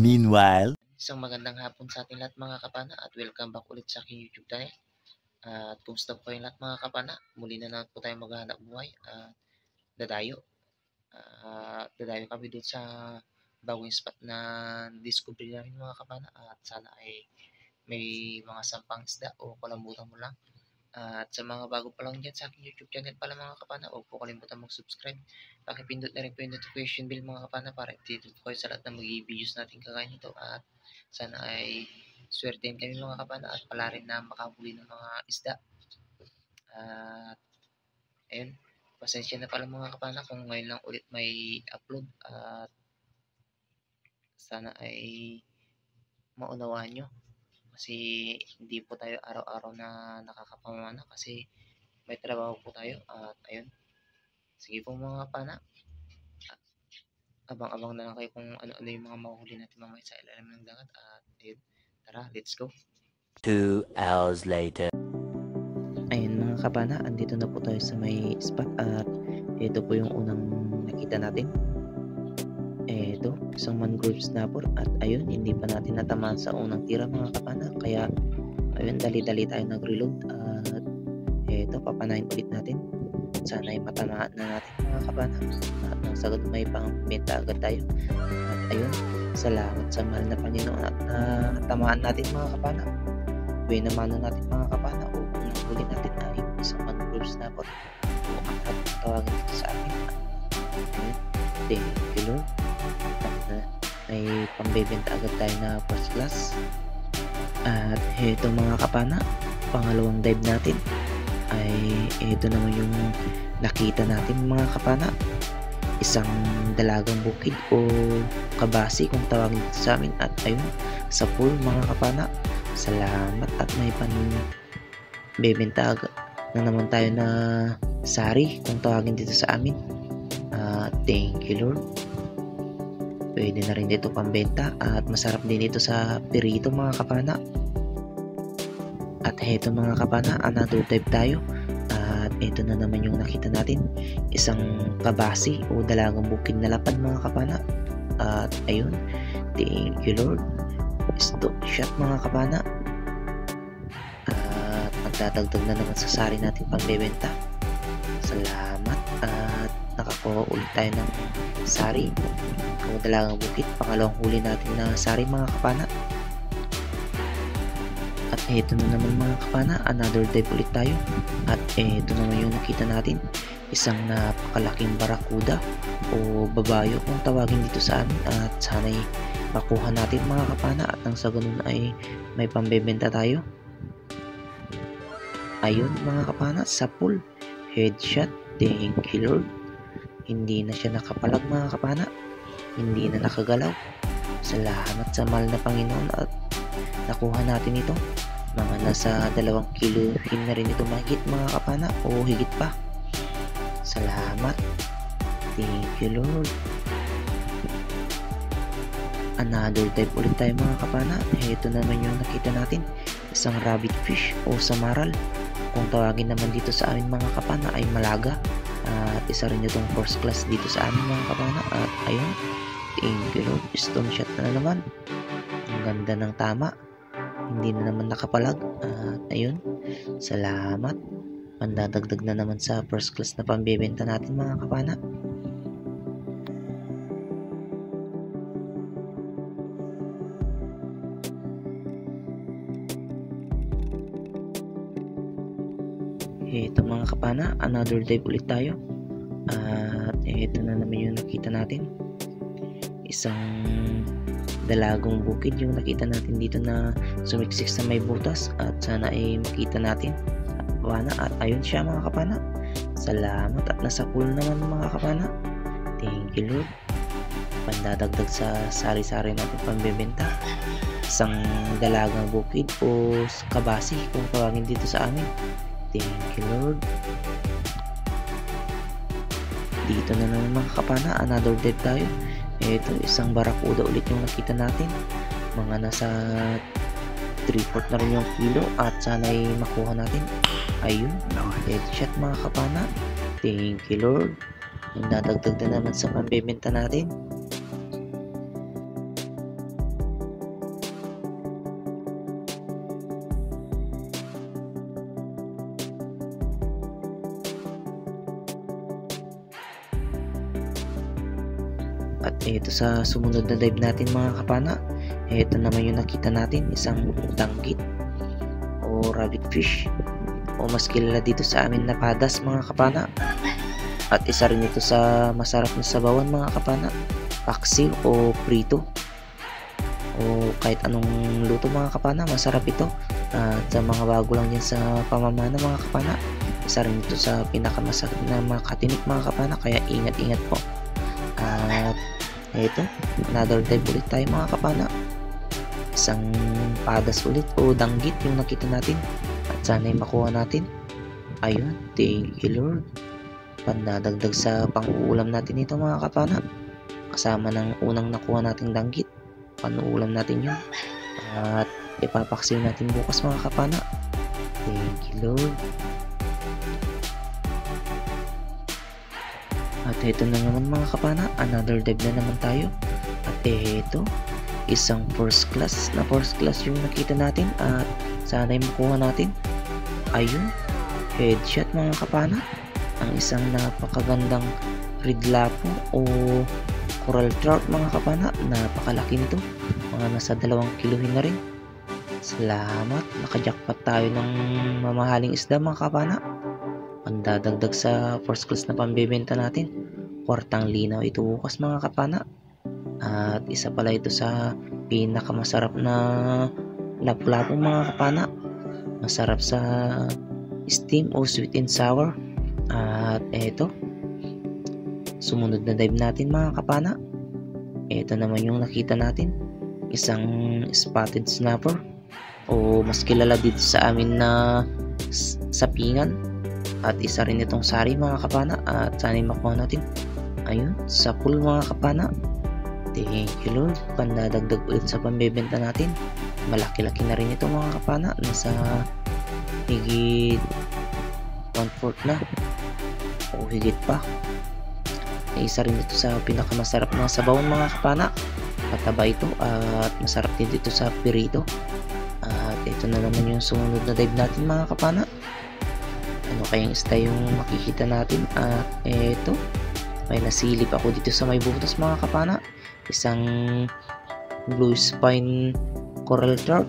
Meanwhile, isang magandang hapon sa ating lahat mga kapana at welcome back ulit sa aking YouTube channel. At kumusta po kayong lahat mga kapana? Muli na naman po tayo maghahanap buhay at dadayo. Dadayo kami doon sa bagong spot na discovery namin mga kapana at sana ay may mga sampang isda o kalambutan mo lang. At sa mga bago pa lang dyan sa aking YouTube channel pala mga kapana, huwag po kalimutan mag-subscribe. Pakipindot na rin po yung notification bell mga kapana para updated po kayo sa lahat ng magiging videos natin kagaya nito. At sana ay swertein kami mga kapana at pala rin na makahuli ng mga isda. At ayun, pasensya na pala mga kapana kung ngayon lang ulit may upload at sana ay maunawaan nyo. Kasi hindi po tayo araw-araw na nakakapamana kasi may trabaho po tayo. At ayun, sige po mga kapana, abang-abang na lang kayo kung ano-ano yung mga mahuhuli natin mamaya sa ilalim ng dagat. At ayun, tara, let's go. 2 hours later. Ayun mga kapana, andito na po tayo sa may spot at ito po yung unang nakita natin. Ito, isang mangrove snapper at ayun, hindi pa natin natamaan sa unang tira mga kapana. Kaya ayun, dali-dali tayo nag-reload at ito, papanahin ulit natin. Sana ay matamaan na natin mga kapana at nang sagot may pangbenta agad tayo. At ayun, salamat sa mahal na Panginoon at natamaan natin mga kapana. Buhay naman natin mga kapana o unang huli natin ay isang mangrove snapper o ang tawagin dito sa akin. Ayun, thank you Lord. May pambebenta agad tayo na first class. At ito mga kapana, pangalawang dive natin ay ito naman yung nakita natin mga kapana, isang dalagang bukid o kabasi kung tawagin dito sa amin. At ayun, sa pool mga kapana, salamat at may panbebenta agad na naman tayo na sari kung tawagin dito sa amin. Thank you Lord. Pwede na rin dito pambenta at masarap din ito sa pirito mga kapana. At heto mga kapana, another dive tayo. At ito na naman yung nakita natin, isang kabasi o dalagang bukid na lapad mga kapana. At ayun, thank you Lord. Stop shot mga kapana. At magdadagdag na naman sa sari natin pambebenta. Salamat at nakakuha ulit tayo ng sari o dalagang bukid, pangalawang huli natin na sari mga kapana. At eto na naman mga kapana, another dive ulit tayo. At eto naman yung nakita natin, isang napakalaking barakuda o babayo kung tawagin dito sa amin. At sana'y makuha natin mga kapana at nang sa ganun ay may pambebenta tayo. Ayun mga kapana, sa pool, headshot, thank you Lord. Hindi na siya nakapalag mga kapana, hindi na nakagalaw. Salamat sa mahal na Panginoon at nakuha natin ito. Mga nasa 2 kilo na rin ito mahigit mga kapana o higit pa. Salamat, thank you Lord. Another type ulit tayo mga kapana. Ito naman yung nakita natin, isang rabbit fish o samaral kung tawagin naman dito sa amin mga kapana ay malaga. At isa rin itong first class dito sa amin mga kapana. At ayun, thank you Lord, stone shot na naman. Ang ganda ng tama, hindi na naman nakapalag. At ayun, salamat. Pandadagdag na naman sa first class na pambebenta natin mga kapana. Ito mga kapana, another dive ulit tayo. At ito na naman yung nakita natin. Isang dalagong bukid yung nakita natin dito na sumiksik sa may butas, at sana ay makita natin at ayun siya mga kapana. Salamat, at nasa pool naman mga kapana. Thank you Lord. Pandadagdag sa sari-sari natin pambebenta. Isang dalagang bukid o kabasi kung tawagin dito sa amin. Thank you Lord. Dito na naman mga kapana, another dead tayo. Ito, isang barakuda ulit yung nakita natin. Mga nasa 3/4 na rin yung kilo, at sana'y makuha natin. Ayun, headshot mga kapana. Thank you Lord. Nadagdag na naman sa pambebenta natin. At ito sa sumunod na dive natin mga kapana, ito naman yung nakita natin, isang danggit o rabbit fish, o mas kilala dito sa amin na padas mga kapana. At isa rin ito sa masarap na sabawan mga kapana, paksiw o prito, o kahit anong luto mga kapana, masarap ito. At sa mga bago lang yan sa pamamana mga kapana, isa rin ito sa pinakamasarap na makatinik mga kapana, kaya ingat-ingat po. At ito, another dive ulit tayo mga kapana. Isang padas ulit o danggit yung nakita natin, at sana'y makuha natin. Ayun, thank you Lord. Pandadagdag sa pang-uulam natin ito mga kapana, kasama ng unang nakuha nating danggit. Pang-uulam natin yun, at ipapaksiw natin bukas mga kapana. Thank you Lord. At ito na naman mga kapana, another dive na naman tayo. At ito, isang first class yung nakita natin, at sana'y makuha natin. Ayun, headshot mga kapana. Ang isang napakagandang red lapo o coral trout mga kapana. Napakalaki nito, mga nasa 2 kilohin na rin. Salamat, nakajackpot tayo ng mamahaling isda mga kapana. Pandadagdag sa first class na pambebenta natin. Kwartang linaw ito bukas mga kapana. At isa pala ito sa pinakamasarap na lapu-lapu mga kapana. Masarap sa steam o sweet and sour. At eto, sumunod na dive natin mga kapana. Eto naman yung nakita natin, isang spotted snapper, o mas kilala dito sa amin na sapingan. At isa rin itong sari mga kapana, at sana'y makuha natin. Ayun, sa pool mga kapana. Thank you Lord. Pandadagdag ulit sa pambebenta natin. Malaki-laki na rin ito mga kapana, nasa higit 1/4 na o higit pa. Isa rin ito sa pinakamasarap na sabawan mga kapana. Mataba ito at masarap din dito sa pirito. At ito na naman yung sumunod na dive natin mga kapana. Ano kayang isda yung makikita natin? At eto, may nasilip ako dito sa may butas mga kapana. Isang blue spine coral trout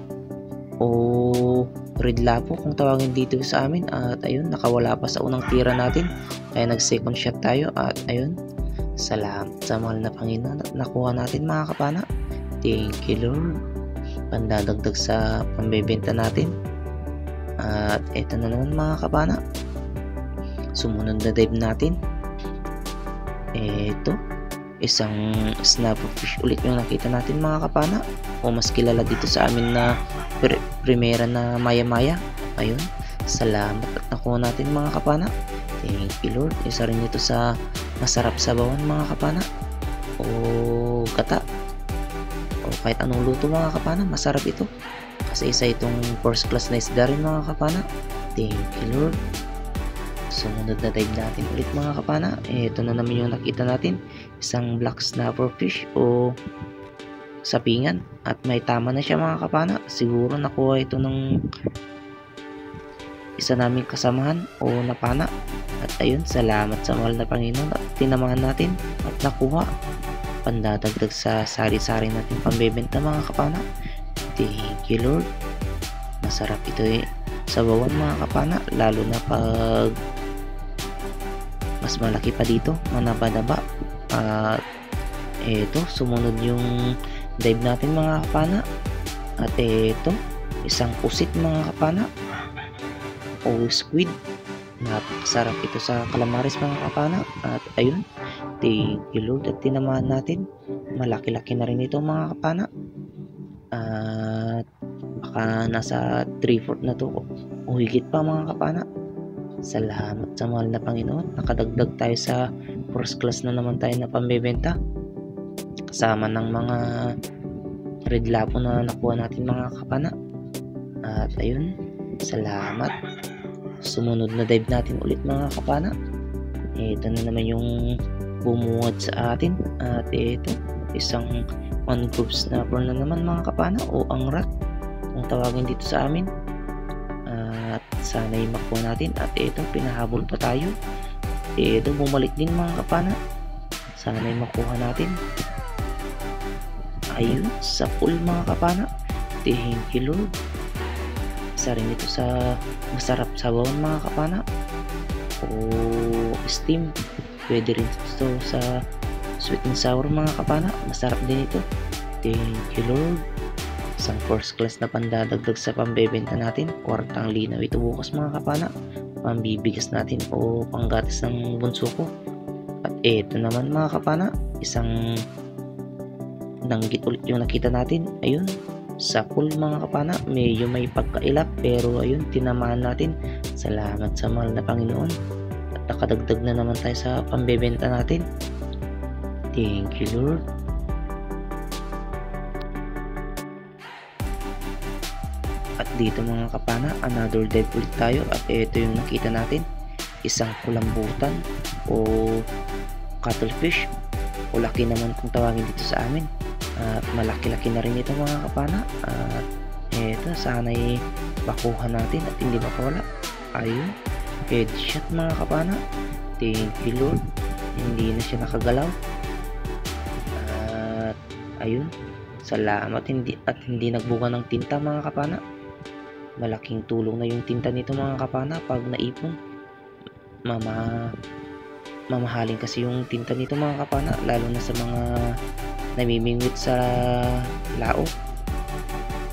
o red lapo kung tawagin dito sa amin. At ayun, nakawala pa sa unang tira natin, kaya nag second shot tayo. At ayun, salamat sa mahal na Panginoon at nakuha natin mga kapana. Thank you Lord. Pandadagdag sa pambebenta natin. At eto na naman mga kapana, sumunod na dive natin. Eto, isang snapper fish ulit yung nakita natin mga kapana, o mas kilala dito sa amin na primera na maya-maya. Ayun, salamat at nakuha natin mga kapana. Thank you Lord. Isa rin ito sa masarap sabawan mga kapana, o gata, o kahit anong luto mga kapana, masarap ito. Kasi isa itong first class na isda rin mga kapana. Thank you Lord. Sumunod na dive natin ulit mga kapana. Ito na naman yung nakita natin, isang black snapper fish o sapingan. At may tama na siya mga kapana. Siguro nakuha ito ng isa naming kasamahan o napana. At ayun, salamat sa mahal na Panginoon at tinamahan natin at nakuha. Pandadagdag sa sari-sari natin pambebenta mga kapana. Thank you Lord. Masarap ito sabawan mga kapana, lalo na pag mas malaki pa dito, manaba-daba. At eto, sumunod yung dive natin mga kapana. At eto, isang pusit mga kapana o squid. Napakasarap ito sa calamares mga kapana. At ayun, thank you Lord at tinamaan natin. Malaki-laki na rin ito mga kapana. At baka nasa 3/4 na to o higit pa mga kapana. Salamat sa mahal na Panginoon. Nakadagdag tayo sa first class na naman tayo na pambebenta. Kasama ng mga red lapo na nakuha natin mga kapana. At ayun, salamat. Sumunod na dive natin ulit mga kapana. Ito na naman yung bumuhat sa atin. At ito, isang mangrove snapper na naman mga kapana o angrat kung tawagin dito sa amin. At sana'y makuha natin. At ito, pinahabol pa tayo. Ito, bumalik din mga kapana. Sana'y makuha natin. Ayun, sa pool mga kapana. Thank you Lord. Isa rin ito sa masarap sabawan mga kapana o steam. Pwede rin ito sa sweet and sour mga kapana. Masarap din ito. Thank you Lord. Isang first class na pandadagdag sa pambebenta natin. Kwartang linaw ito bukas mga kapana. Pambibigas natin o panggatas ng bunso ko. At eto naman mga kapana, isang danggit ulit yung nakita natin. Ayun, sa pool mga kapana. Medyo may pagkailap pero ayun, tinamaan natin. Salamat sa mahal na Panginoon. At nakadagdag na naman tayo sa pambebenta natin. Thank you Lord. At dito mga kapana, another dive ulit tayo. At ito yung nakita natin, isang kulambutan o cuttlefish o laki naman kung tawagin dito sa amin. At malaki-laki na rin ito mga kapana. At ito, sana'y makuha natin at hindi makawala. Ayun, headshot mga kapana. Thank you Lord. Hindi na siya nakagalaw. At ayun, salamat hindi nagbuga ng tinta mga kapana. Malaking tulong na yung tinta nito mga kapana pag naipon. Mamahalin kasi yung tinta nito mga kapana, lalo na sa mga namimingwit sa laot.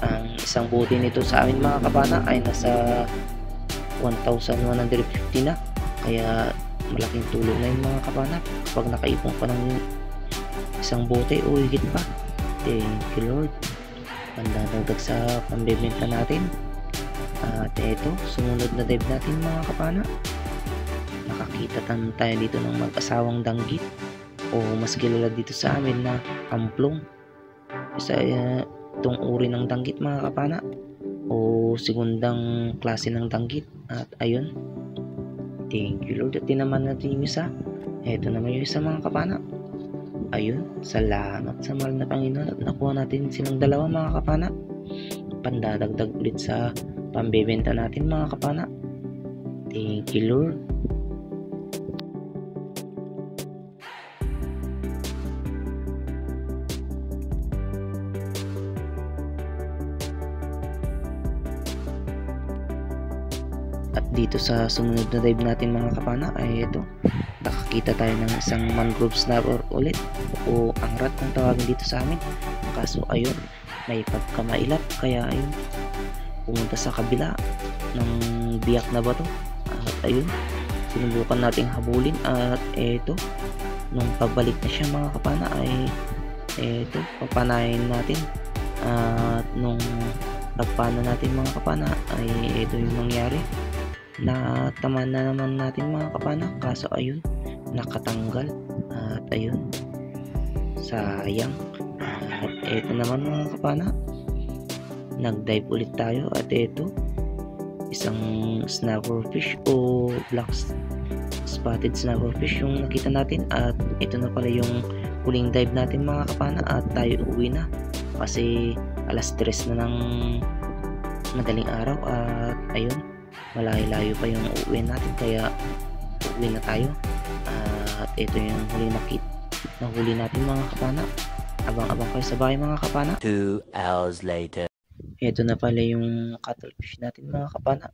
Ang isang bote nito sa amin mga kapana ay nasa 1,150 na, kaya malaking tulong na yung mga kapana kapag nakaipon pa ng isang bote o higit pa. Thank you Lord. Pandadagdag sa pambebenta natin. At eto, sumunod na dive natin mga kapana. Nakakita tayo dito ng mag-asawang danggit o mas kilala dito sa amin na amplong. Isa itong uri ng danggit mga kapana o segundang klase ng danggit. At ayun, thank you Lord at tinaman natin yung isa. Eto naman yung isa mga kapana. Ayun, salamat sa mahal na Panginoon at nakuha natin silang dalawa mga kapana. Pandadagdag ulit sa pambebenta natin mga kapana. Thank you Lord. At dito sa sumunod na dive natin mga kapana ay ito, nakakita tayo ng isang mangrove snapper ulit o angrat kung tawagin dito sa amin. Kaso ayun, may pagkamailap kaya ayun, pumunta sa kabila ng biyak na bato. At ayun, sinubukan nating habulin. At eto, nung pabalik na siya mga kapana ay eto, papanayin natin. At nung pagpana natin mga kapana ay eto yung nangyari, nataman na naman natin mga kapana, kaso ayun, nakatanggal. At ayun, sayang. At eto naman mga kapana, nag-dive ulit tayo. At eto, isang snapperfish o black spotted snapperfish yung nakita natin. At ito na pala yung huling dive natin mga kapana. At tayo uwi na kasi alas 3 na ng madaling araw. At ayun, malayo-layo pa yung uuwi natin kaya uwi na tayo. At ito yung huli natin mga kapana. Abang-abang kayo sa bahay mga kapana. 2 hours later. Ito na pala yung cuttlefish natin mga kapana.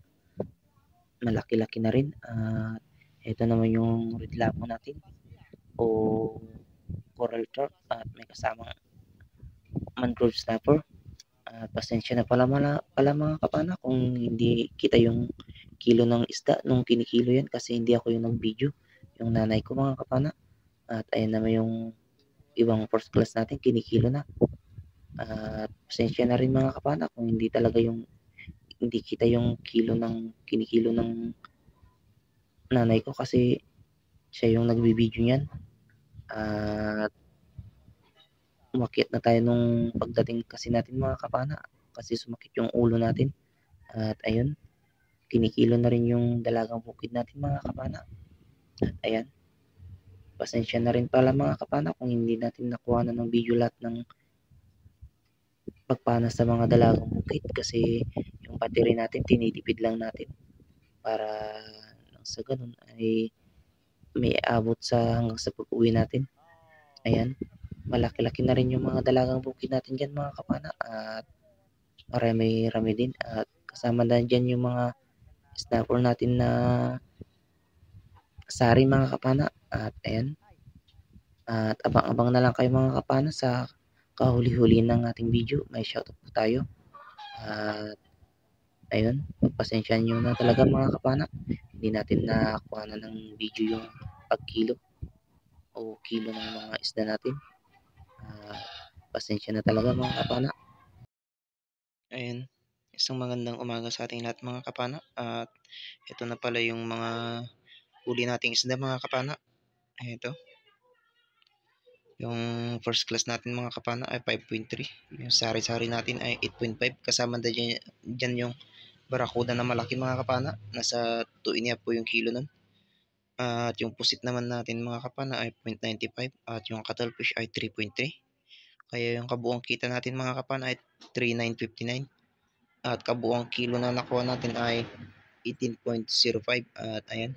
Malaki-laki na rin. At Ito naman yung red lapo natin o coral trout at may kasamang mangrove snapper. Pasensya na pala mga kapana kung hindi kita yung kilo ng isda nung kinikilo yan kasi hindi ako yung nag-video, yung nanay ko mga kapana. At ayan naman yung ibang first class natin kinikilo na. At pasensya na rin mga kapana kung hindi talaga yung hindi kita yung kilo ng kinikilo ng nanay ko kasi siya yung nagbibideo niyan. At umakyat na tayo nung pagdating kasi natin mga kapana kasi sumakit yung ulo natin. At ayun, kinikilo na rin yung dalagang bukid natin mga kapana. At ayan, pasensya na rin pala mga kapana kung hindi natin nakuha na ng video lahat ng pagpanas sa mga dalagang bukid kasi yung battery natin tinitipid lang natin para sa ganun ay may abot sa hanggang sa pag-uwi natin. Ayan, malaki-laki na rin yung mga dalagang bukid natin dyan mga kapana at marami-rami din at kasama na dyan yung mga snapper natin na sari mga kapana. At ayan, at abang-abang na lang kayo mga kapana sa kahuli-huli ng ating video. May shoutout po tayo. At ayun, pagpasensyahan nyo na talaga mga kapana. Hindi natin nakakuha na ng video yung pagkilo o kilo ng mga isda natin. Pasensya na talaga mga kapana. Ayun, isang magandang umaga sa ating lahat mga kapana. At ito na pala yung mga huli nating isda mga kapana. Ito. Yung first class natin mga kapana ay 5.3. Yung sari-sari natin ay 8.5. Kasama na dyan yung barakuda na malaki mga kapana. Nasa 2.5 po yung kilo nun. At yung pusit naman natin mga kapana ay 0.95. At yung cuttlefish ay 3.3. Kaya yung kabuang kita natin mga kapana ay 3,959. At kabuang kilo na nakuha natin ay 18.05. At ayan,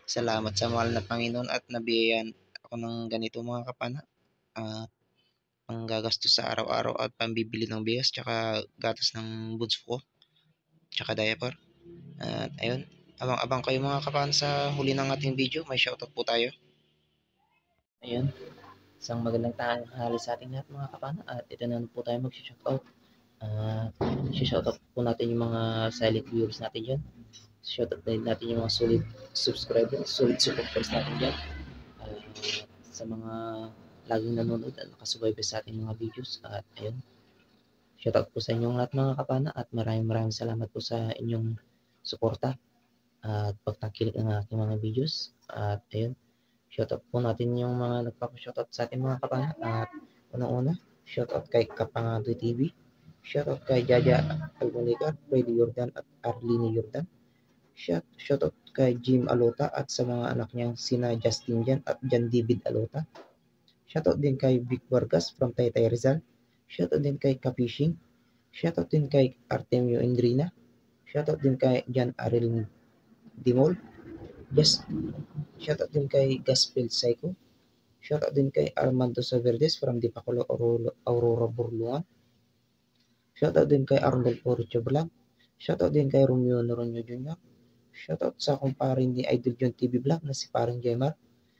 salamat sa mahal na Panginoon at nabiyayan ako ng ganito mga kapana. At panggagastos sa araw-araw at pambibili ng bigas tsaka gatas ng bunso ko tsaka diaper. At ayun, abang-abang kayo mga kapana sa huli ng ating video. May shoutout po tayo. Ayun, isang magandang tanghali sa ating lahat mga kapana at ito na po tayo mag-shoutout. Shoutout po natin yung mga silent viewers natin dyan. Shoutout din natin yung mga solid subscribers, solid supporters natin dyan. Sa mga laging nanonood at nakasubaybay sa ating mga videos. At ayun, shoutout po sa inyong lahat mga kapana at maraming salamat po sa inyong suporta at pagtangkilik ng aking mga videos. At ayun, shoutout po natin yung mga nagpapa-shoutout sa ating mga kapana. At unang-una, shoutout kay Kapangadoy TV, shoutout kay Jaja Almonicar, Freddy Jordan at Arlene Jordan. Shoutout kay Jim Alota at sa mga anak niyang sina Justin Jan at Jan David Alota. Shoutout din kay Vic Vargas from Taytay Rizal. Shoutout din kay Kapishing. Shoutout din kay Artemio Indrina. Shoutout din kay Jan Aril Dimol. Shoutout din kay Gaspel Psycho. Shoutout din kay Armando Saverdes from Dipaculo Aurora Burluan. Shoutout din kay Arnold Porcho Vlog. Shoutout din kay Romeo Noronio Jr. Shoutout sa kumparin ni Idol John TV Vlog na si Paring Jemar.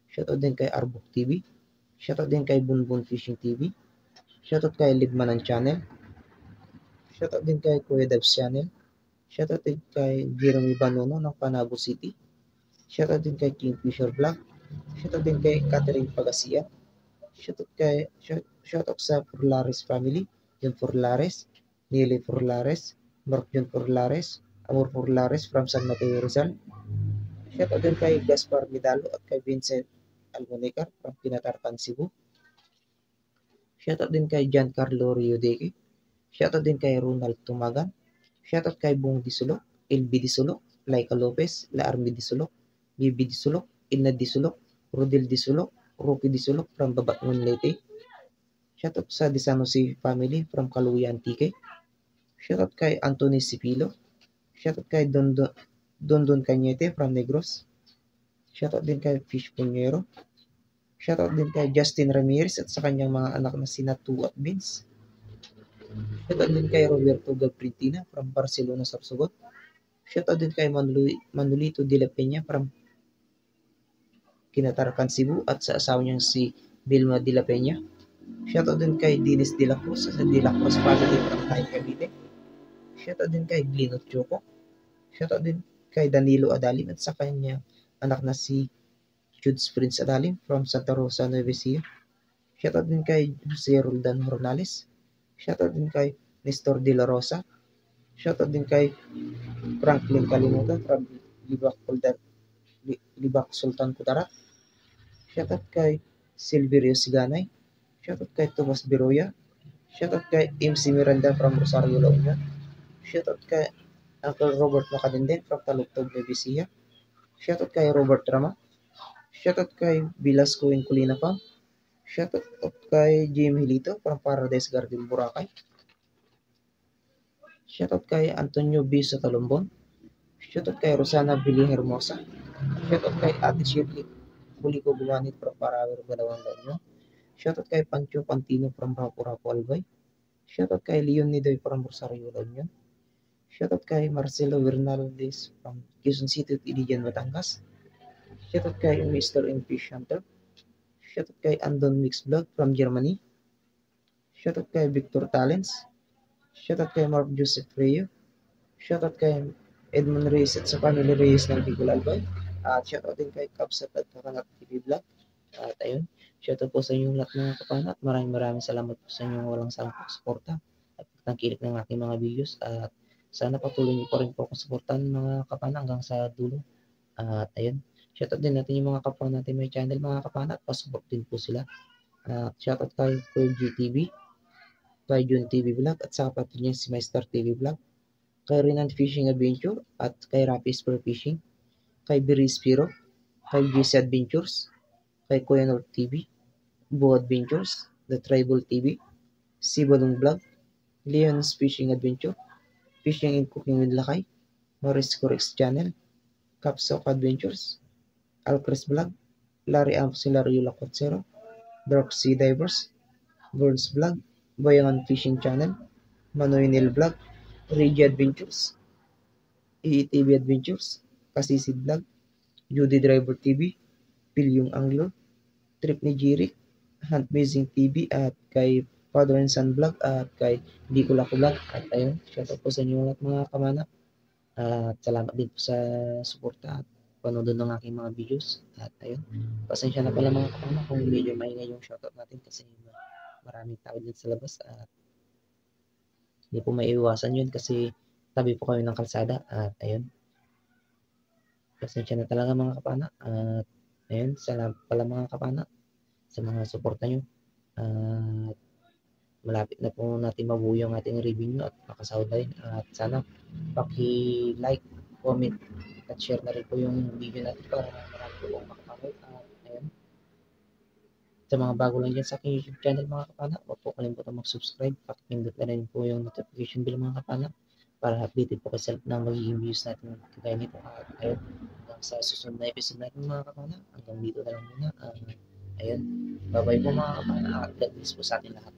Shoutout din kay Arbok TV. Shoutout din kay Bunbun Fishing TV. Shoutout kay Libmanan Channel. Shoutout din kay Kuya Devs Channel. Shoutout din kay Jeremy Banono ng Panabo City. Shoutout din kay Kingfisher Vlog. Shoutout din kay Catherine Pagasia. Shoutout sa Forlares family. John Forlares, Nili Forlares, Mark John Forlares, Amor Forlares from San Mateo Rizal. Shoutout din kay Gaspar Midalo at kay Vincent Almonicar from Pinatarpan, Cebu. Shoutout din kay Giancarlo Riodeque. Shoutout din kay Ronald Tumagan. Shoutout kay Bong Disulok, LB Disulok, Laika Lopez, La Army Disulok, Bibi Disulok, Inna Disulok, Rodel Disulok, Rocky Disulok from Babatngon Leyte. Shoutout sa De San Jose family from Kaluya Antique. Shoutout kay Anthony Sipilo. Shoutout kay Dondon Cañete from Negros. Shoutout din kay Fish Puñero. Shoutout din kay Justin Ramirez at sa kanyang mga anak na sina Tu at Vince. Shoutout din kay Roberto Gabrintina from Barcelona, Sorsogon. Shoutout din kay Manolito de la Peña from kina Tarkan Cebu at sa asawa niyang si Vilma de la Peña. Shoutout din kay Dennis de la Cruz sa de la Cruz family from Tayo Cavite. Shoutout din kay Glino Choco. Shoutout din kay Danilo Adalim at sa kanyang anak na si Judes Prince Adalim from Santa Rosa, Nueva Ecija. Shoutout din kay Jose Roldan Morales. Shoutout din kay Nestor De La Rosa. Shoutout din kay Franklin Kalimutan from Libak Sultan Kudarat. Shoutout kay Silverio Siganay. Shoutout kay Tomas Biroya. Shoutout kay MC Miranda from Rosario, La Union. Shoutout kay Uncle Robert Macadenden from Talugtog, Nueva Ecija. Shoutout kay Robert Rama. Shoutout kay Velasco Inculina Farm. Shoutout kay Jim Hilito from Paradise Garden, Boracay. Shoutout kay Antonio B. Talombon. Shoutout kay Rosana Billy Hermosa. Shoutout kay Ate Shirley Huli ko gumanit from Parawer, Galawang La Union. Shoutout kay Pancho Pantino from Rapu-Rapu, Albay. Shoutout kay Leon Nidoy from Rosario, La Union. Shoutout kay Marcelo Bernaldez from Quezon City, Iligan, Batangas. Shoutout kay Mr. and Fish Hunter. Shoutout kay Andon Mix Vlog from Germany. Shoutout kay Victor Talents. Shoutout kay Mark Joseph Reyes. Shoutout kay Edmond Reyes at sa family Reyes ng Bicol, Albay. At shoutout din kay Kapsat at Kakangat TV Vlog. At ayun, shoutout po sa inyong lahat mga kapana. Maraming salamat po sa inyong walang salang suporta at pagtangkilik ng aking mga videos. At sana patuloy niyo pa rin po akong suportahan mga kapana hanggang sa dulo. At ayun, shoutout din natin yung mga kapwa natin may channel mga kapana at pasupport din po sila. At shoutout kay Kuya GTV, kay Jun TV Vlog at sa kapatid niya si Master TV Vlog, kay Renan Fishing Adventure at kay Rapi Spur Fishing, kay Biris Piro, kay GC Adventures, kay Kuya North TV, Bo Adventures, The Tribal TV, Sibalong Vlog, Leon's Fishing Adventure, Fishing and Cooking with Lakay, Morris Corex Channel, Capsock Adventures, Alcres Vlog, Larry Amps Hilario Lacotsero, Dark Sea Divers, Birds Vlog, Bayangan Fishing Channel, Manoy Nil Vlog, Regi Adventures, EETV Adventures, Kasisi Vlog, Judy Driver TV, Pilyong Angler, Trip ni Jirik, Hunt Amazing TV at kay Father and Son Vlog at kay Dikulako Vlog. At ayun, shoutout po sa inyo lahat mga kamana. At salamat din po sa suporta at panood ng aking mga videos. At ayun, pasensya na pala mga kamana kung medyo maingay yung shoutout natin kasi maraming tao din sa labas at hindi po maiiwasan yun kasi tabi po kami ng kalsada. At ayun, pasensya na talaga mga kapana. At ayun, salamat pala mga kapana sa mga suporta nyo. At malapit na po natin mabuo yung ating revenue at makasahod na rin. At sana paki-like, comment, at share na rin po yung video natin para marami po akong makapanood. At ayun, sa mga bago lang dyan sa aking YouTube channel mga kapana, huwag po kalimutan mag-subscribe. Pakipindot na rin po yung notification bell mga kapana para updated po kayo ng magiging views natin kagaya nito. At ayun, hanggang sa susunod na episode natin mga kapana, hanggang dito na lang muna. Ayun, bye-bye po mga kapana at God bless po sa ating lahat.